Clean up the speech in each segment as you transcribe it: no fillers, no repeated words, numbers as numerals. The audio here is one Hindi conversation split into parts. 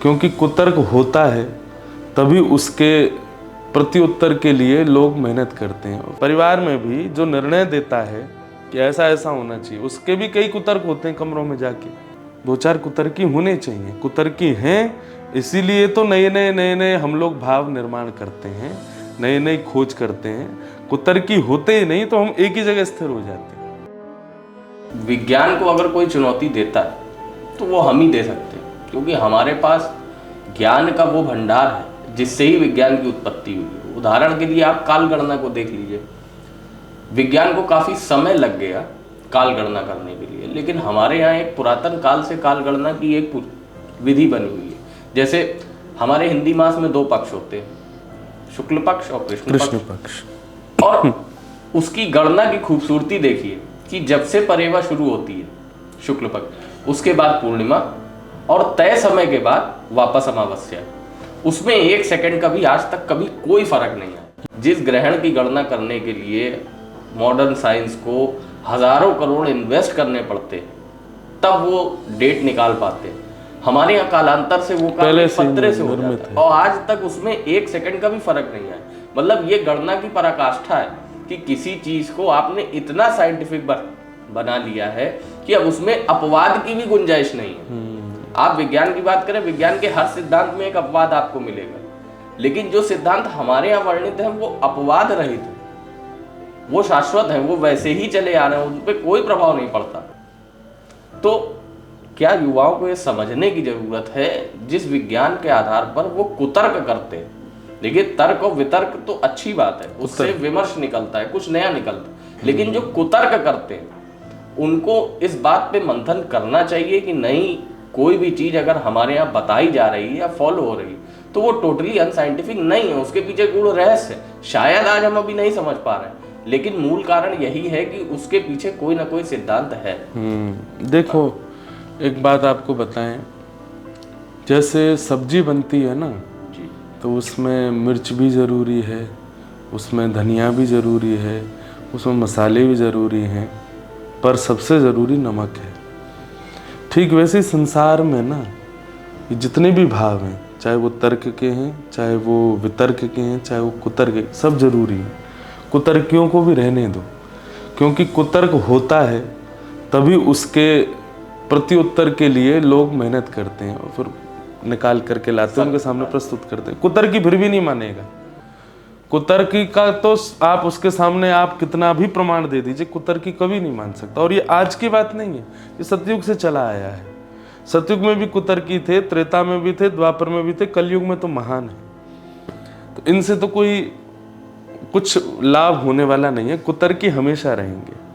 क्योंकि कुतर्क होता है तभी उसके प्रत्युत्तर के लिए लोग मेहनत करते हैं। परिवार में भी जो निर्णय देता है कि ऐसा ऐसा होना चाहिए, उसके भी कई कुतर्क होते हैं। कमरों में जाके दो चार कुतर्की होने चाहिए। कुतर्की हैं इसीलिए तो नए नए हम लोग भाव निर्माण करते हैं, नई नई खोज करते हैं। कुतर्की होते ही नहीं तो हम एक ही जगह स्थिर हो जाते हैं। विज्ञान को अगर कोई चुनौती देता है तो वो हम ही दे सकते हैं, क्योंकि हमारे पास ज्ञान का वो भंडार है जिससे ही विज्ञान की उत्पत्ति हुई है। उदाहरण के लिए आप काल गणना को देख लीजिए। विज्ञान को काफी समय लग गया काल गणना करने के लिए, लेकिन हमारे यहाँ एक पुरातन काल से काल गणना की एक विधि बनी हुई है। जैसे हमारे हिंदी मास में 2 पक्ष होते हैं, शुक्ल पक्ष और कृष्ण पक्ष। और उसकी गणना की खूबसूरती देखिए कि जब से परेवा शुरू होती है शुक्ल पक्ष, उसके बाद पूर्णिमा और तय समय के बाद वापस अमावस्या, उसमें 1 सेकंड का भी आज तक कभी कोई फर्क नहीं है। जिस ग्रहण की गणना करने के लिए मॉडर्न साइंस को हजारों करोड़ इन्वेस्ट करने पड़ते तब वो डेट निकाल पाते, हमारे यहाँ कालांतर से वो पहले पत्रे से हो जाता है और आज तक उसमें 1 सेकंड का भी फर्क नहीं है। मतलब ये गणना की पराकाष्ठा है कि किसी चीज को आपने इतना साइंटिफिक बना लिया है कि अब उसमें अपवाद की भी गुंजाइश नहीं है। आप विज्ञान की बात करें, विज्ञान के हर सिद्धांत में एक अपवाद आपको मिलेगा, लेकिन जो सिद्धांत हमारे यहाँ वर्णित है वो अपवाद रहित है, वो शाश्वत है, वो वैसे ही चले आ रहे हैं, उन पर कोई प्रभाव नहीं पड़ता। तो क्या युवाओं को ये समझने की जरूरत है, जिस विज्ञान के आधार पर वो कुतर्क करते हैं। देखिए, तर्क और वितर्क तो अच्छी बात है, उससे विमर्श निकलता है, कुछ नया निकलता है, लेकिन जो कुतर्क करते हैं उनको इस बात पे मंथन करना चाहिए कि नहीं, कोई भी चीज अगर हमारे यहाँ बताई जा रही है या फॉलो हो रही है तो वो टोटली अनसाइंटिफिक नहीं है, उसके पीछे गूढ़ रहस्य है। शायद आज हम अभी नहीं समझ पा रहे हैं, लेकिन मूल कारण यही है कि उसके पीछे कोई ना कोई सिद्धांत है। देखो, एक बात आपको बताएं, जैसे सब्जी बनती है ना जी, तो उसमें मिर्च भी ज़रूरी है, उसमें धनिया भी ज़रूरी है, उसमें मसाले भी ज़रूरी हैं, पर सबसे ज़रूरी नमक है। ठीक वैसे संसार में ना ये जितने भी भाव हैं, चाहे वो तर्क के हैं, चाहे वो वितर्क के हैं, चाहे वो कुतर्क के, सब जरूरी हैं। कुतर्कियों को भी रहने दो, क्योंकि कुतर्क होता है तभी उसके प्रत्युत्तर के लिए लोग मेहनत करते हैं और फिर निकाल करके लाते हैं, उनके सामने प्रस्तुत करते हैं। कुतर्की फिर भी नहीं मानेगा। कुतर्की का तो आप उसके सामने आप कितना भी प्रमाण दे दीजिए, कुतर्की कभी नहीं मान सकता। और ये आज की बात नहीं है, ये सतयुग से चला आया है। सतयुग में भी कुतर्की थे, त्रेता में भी थे, द्वापर में भी थे, कलयुग में तो महान है। तो इनसे तो कोई कुछ लाभ होने वाला नहीं है। कुतर्की हमेशा रहेंगे।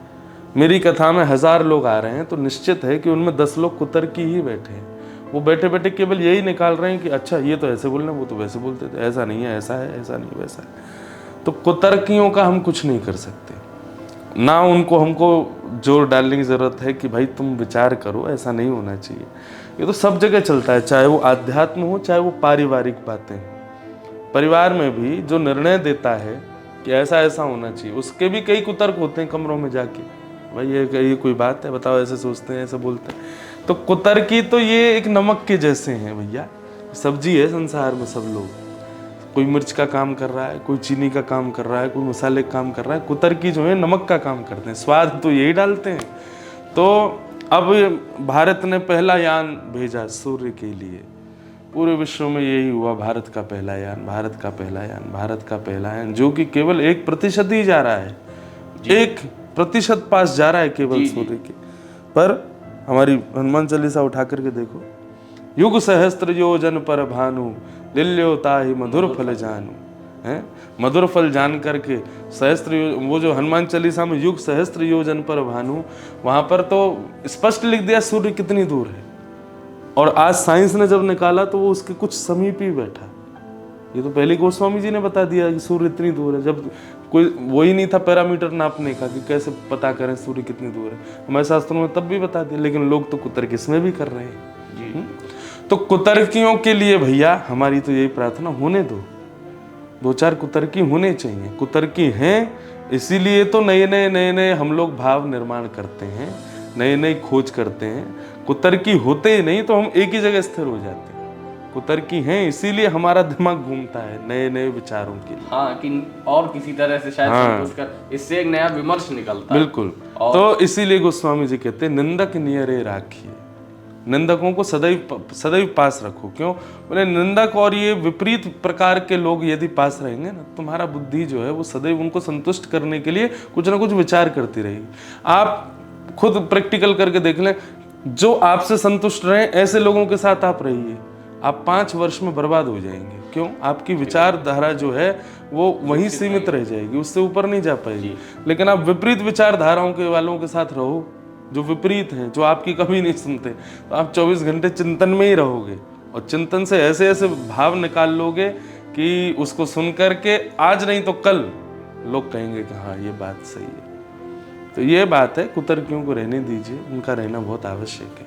मेरी कथा में 1000 लोग आ रहे हैं तो निश्चित है कि उनमें 10 लोग कुतर्की ही बैठे हैं। वो बैठे बैठे केवल यही निकाल रहे हैं कि अच्छा ये तो ऐसे बोलना, वो तो वैसे बोलते थे, ऐसा नहीं है, ऐसा है, ऐसा नहीं वैसा है। तो कुतर्कियों का हम कुछ नहीं कर सकते ना, उनको हमको जोर डालने की ज़रूरत है कि भाई तुम विचार करो, ऐसा नहीं होना चाहिए। ये तो सब जगह चलता है, चाहे वो आध्यात्म हो, चाहे वो पारिवारिक बातें। परिवार में भी जो निर्णय देता है कि ऐसा ऐसा होना चाहिए, उसके भी कई कुतर्क होते हैं। कमरों में जाके भाई ये कोई बात है, बताओ, ऐसे सोचते हैं, ऐसे बोलते हैं। तो कुतर्की तो ये एक नमक के जैसे हैं भैया। सब्जी है संसार में, सब लोग, कोई मिर्च का काम कर रहा है, कोई चीनी का काम कर रहा है, कोई मसाले का काम कर रहा है। कुतर्की जो है नमक का काम करते हैं, स्वाद तो यही डालते हैं। तो अब भारत ने पहला यान भेजा सूर्य के लिए, पूरे विश्व में यही हुआ, भारत का पहला यान, भारत का पहला यान, भारत का पहला यान, जो कि केवल 1% ही जा रहा है, 1% पास जा रहा है केवल सूर्य के। पर हमारी हनुमान चालीसा उठा करके देखो, युग सहस्त्र योजन पर भानु, लिल्यो ताहि मधुर फल जानू। है मधुर फल जान करके सहस्त्र, वो जो हनुमान चालीसा में युग सहस्त्र योजन पर भानु, वहां पर तो स्पष्ट लिख दिया सूर्य कितनी दूर है। और आज साइंस ने जब निकाला तो वो उसके कुछ समीप ही बैठा। ये तो पहले गोस्वामी जी ने बता दिया कि सूर्य इतनी दूर है, जब कोई वही नहीं था पैरामीटर नापने का कि कैसे पता करें सूर्य कितनी दूर है। हमारे शास्त्रों में तब भी बता दिया, लेकिन लोग तो कुतर्क इसमें भी कर रहे हैं। तो कुतर्कियों के लिए भैया हमारी तो यही प्रार्थना, होने दो, 2-4 कुतर्की होने चाहिए। कुतर्की हैं इसीलिए तो नए नए हम लोग भाव निर्माण करते हैं, नई खोज करते हैं। कुतर्की होते ही नहीं तो हम एक ही जगह स्थिर हो जाते हैं। कुतर्की हैं, इसीलिए हमारा दिमाग घूमता है नए नए विचारों के लिए। हाँ, कि और किसी तरह से शायद संतुष्ट कर, इससे एक नया विमर्श निकलता है। बिल्कुल। तो इसीलिए गोस्वामी जी कहते हैं निंदक नियरे राखिए, निंदकों को सदैव सदैव पास रखो। क्यों बोले? निंदक और ये विपरीत प्रकार के लोग यदि पास रहेंगे ना, तुम्हारा बुद्धि जो है वो सदैव उनको संतुष्ट करने के लिए कुछ ना कुछ विचार करती रहेगी। आप खुद प्रैक्टिकल करके देख लें, जो आपसे संतुष्ट रहे ऐसे लोगों के साथ आप रहिए, आप 5 वर्ष में बर्बाद हो जाएंगे। क्यों? आपकी विचारधारा जो है वो वहीं सीमित रह जाएगी, उससे ऊपर नहीं जा पाएगी। लेकिन आप विपरीत विचारधाराओं के वालों के साथ रहो, जो विपरीत हैं, जो आपकी कभी नहीं सुनते, तो आप 24 घंटे चिंतन में ही रहोगे और चिंतन से ऐसे ऐसे भाव निकाल लोगे कि उसको सुन करके आज नहीं तो कल लोग कहेंगे कि हाँ ये बात सही है। तो ये बात है, कुतर्कियों को रहने दीजिए, उनका रहना बहुत आवश्यक है।